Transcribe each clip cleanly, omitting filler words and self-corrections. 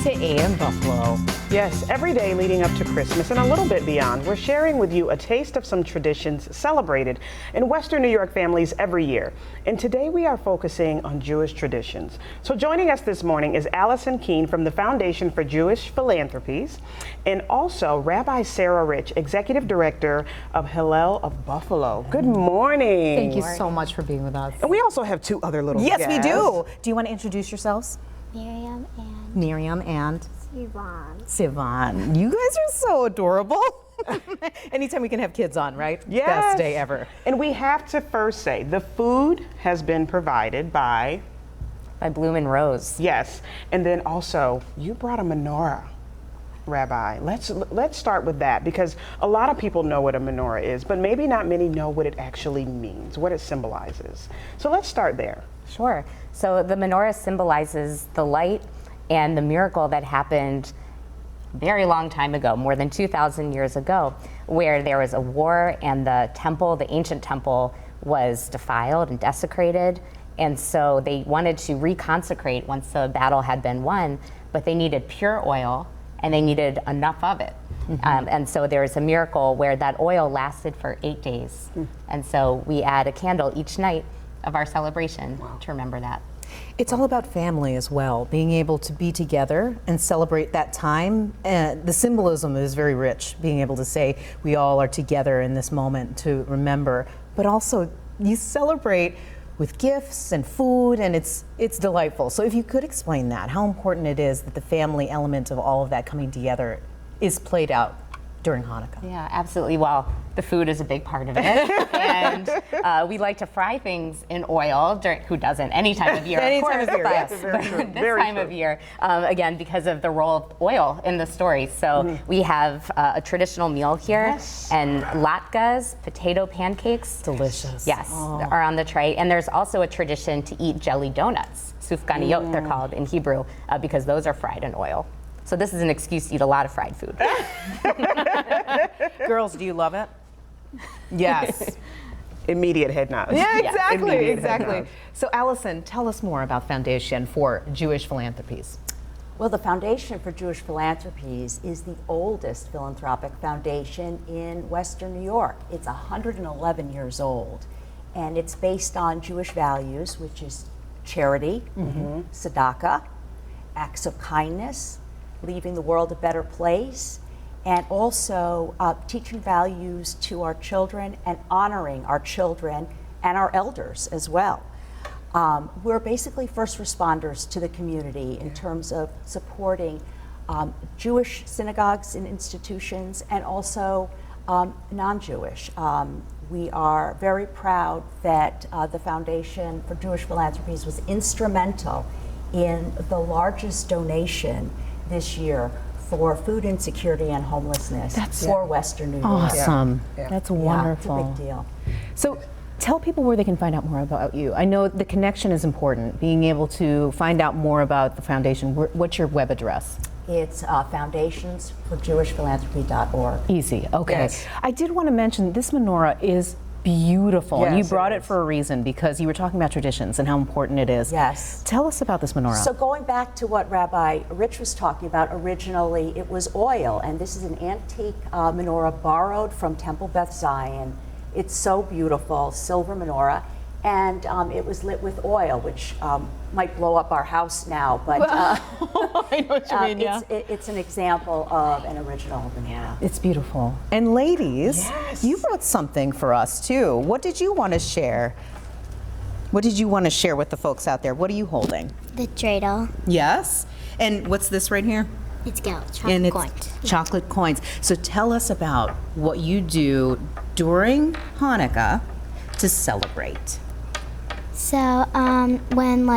to AM Buffalo. Yes, every day leading up to Christmas and a little bit beyond, we're sharing with you a taste of some traditions celebrated in Western New York families every year. And today we are focusing on Jewish traditions. So joining us this morning is Allison Keene from the Foundation for Jewish Philanthropies, and also Rabbi Sarah Rich, Executive Director of Hillel of Buffalo. Good morning. Thank you so much for being with us. And we also have two other little Yes, guests. we do. Do you want to introduce yourselves? Miriam and Sivan. You guys are so adorable. Anytime we can have kids on, right? Yes. Best day ever. And we have to first say the food has been provided by Bloom and Rose. Yes, and then also you brought a menorah, Rabbi. Let's start with that, because a lot of people know what a menorah is, but maybe not many know what it actually means, what it symbolizes. So let's start there. Sure. So the menorah symbolizes the light and the miracle that happened a very long time ago, more than 2,000 years ago, where there was a war and the temple, the ancient temple, was defiled and desecrated. And so they wanted to reconsecrate once the battle had been won, but they needed pure oil and they needed enough of it. And so there was a miracle where that oil lasted for 8 days. And so we add a candle each night of our celebration to remember that. It's all about family as well, being able to be together and celebrate that time. The symbolism is very rich, being able to say we all are together in this moment to remember, but also you celebrate with gifts and food, and it's delightful. So if you could explain that, how important it is that the family element of all of that coming together is played out during Hanukkah. Yeah, absolutely. Well, the food is a big part of it. And we like to fry things in oil who doesn't? Any time of year, Any of course. time of year, yes. But this time of year, again, because of the role of oil in the story. So we have a traditional meal here, and latkes, potato pancakes. Delicious. Yes, are on the tray. And there's also a tradition to eat jelly donuts. Sufganiyot, they're called in Hebrew, because those are fried in oil. So this is an excuse to eat a lot of fried food. Girls, do you love it? Yes. Immediate head nods. Yeah, exactly, Immediate head exactly. nods. So Allison, tell us more about Foundation for Jewish Philanthropies. Well, the Foundation for Jewish Philanthropies is the oldest philanthropic foundation in Western New York. It's 111 years old, and it's based on Jewish values, which is charity, tzedakah, acts of kindness, leaving the world a better place, and also teaching values to our children and honoring our children and our elders as well. We're basically first responders to the community in terms of supporting Jewish synagogues and institutions, and also non-Jewish. We are very proud that the Foundation for Jewish Philanthropies was instrumental in the largest donation this year for food insecurity and homelessness for Western New York. Awesome. That's wonderful. Yeah, it's a big deal. So tell people where they can find out more about you. I know the connection is important, being able to find out more about the foundation. What's your web address? It's foundationsforjewishphilanthropy.org. Easy, okay. Yes. I did want to mention this menorah is beautiful, and you Yes, brought it it for a reason, because you were talking about traditions and how important it is. Yes. Tell us about this menorah. So going back to what Rabbi Rich was talking about, originally it was oil, and this is an antique menorah borrowed from Temple Beth Zion. It's so beautiful, silver menorah, and it was lit with oil, which might blow up our house now, but I know what you mean, yeah. it's an example of an original menorah. It's beautiful. And ladies, Yes. you brought something for us too. What did you want to share? What did you want to share with the folks out there? What are you holding? The dreidel. Yes. And what's this right here? It's gold, And chocolate it's coins. chocolate coins. So tell us about what you do during Hanukkah to celebrate. So, when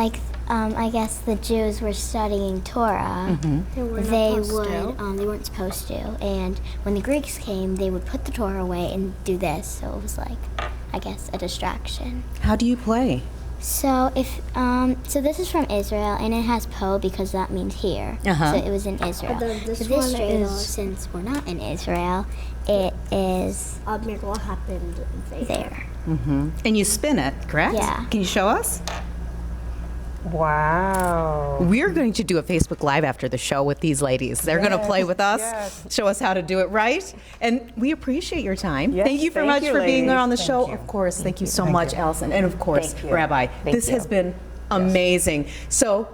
I guess the Jews were studying Torah, they weren't supposed to. And when the Greeks came, they would put the Torah away and do this. So it was like, I guess, a distraction. How do you play? So so this is from Israel, and it has Po because that means here. Uh-huh. So it was in Israel. But then this So one dreidel, is- since we're not in Israel, it is A miracle happened there. there. And you spin it, correct? Yeah. Can you show us? Wow. We're going to do a Facebook Live after the show with these ladies. They're going to play with us, show us how to do it right. And we appreciate your time. Yes, thank you very thank much you, for being ladies. on the Thank show. you. Of course. Thank you so much, Allison. And of course, Thank you. Rabbi. This you. has been amazing. So,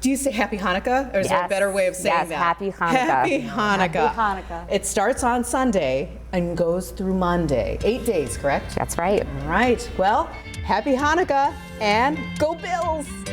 do you say Happy Hanukkah? Or is there a Yes. better way of saying Yes, that? Happy Hanukkah. Happy Hanukkah. Happy Hanukkah. It starts on Sunday and goes through Monday. 8 days, correct? That's right. All right. Well, Happy Hanukkah and go Bills!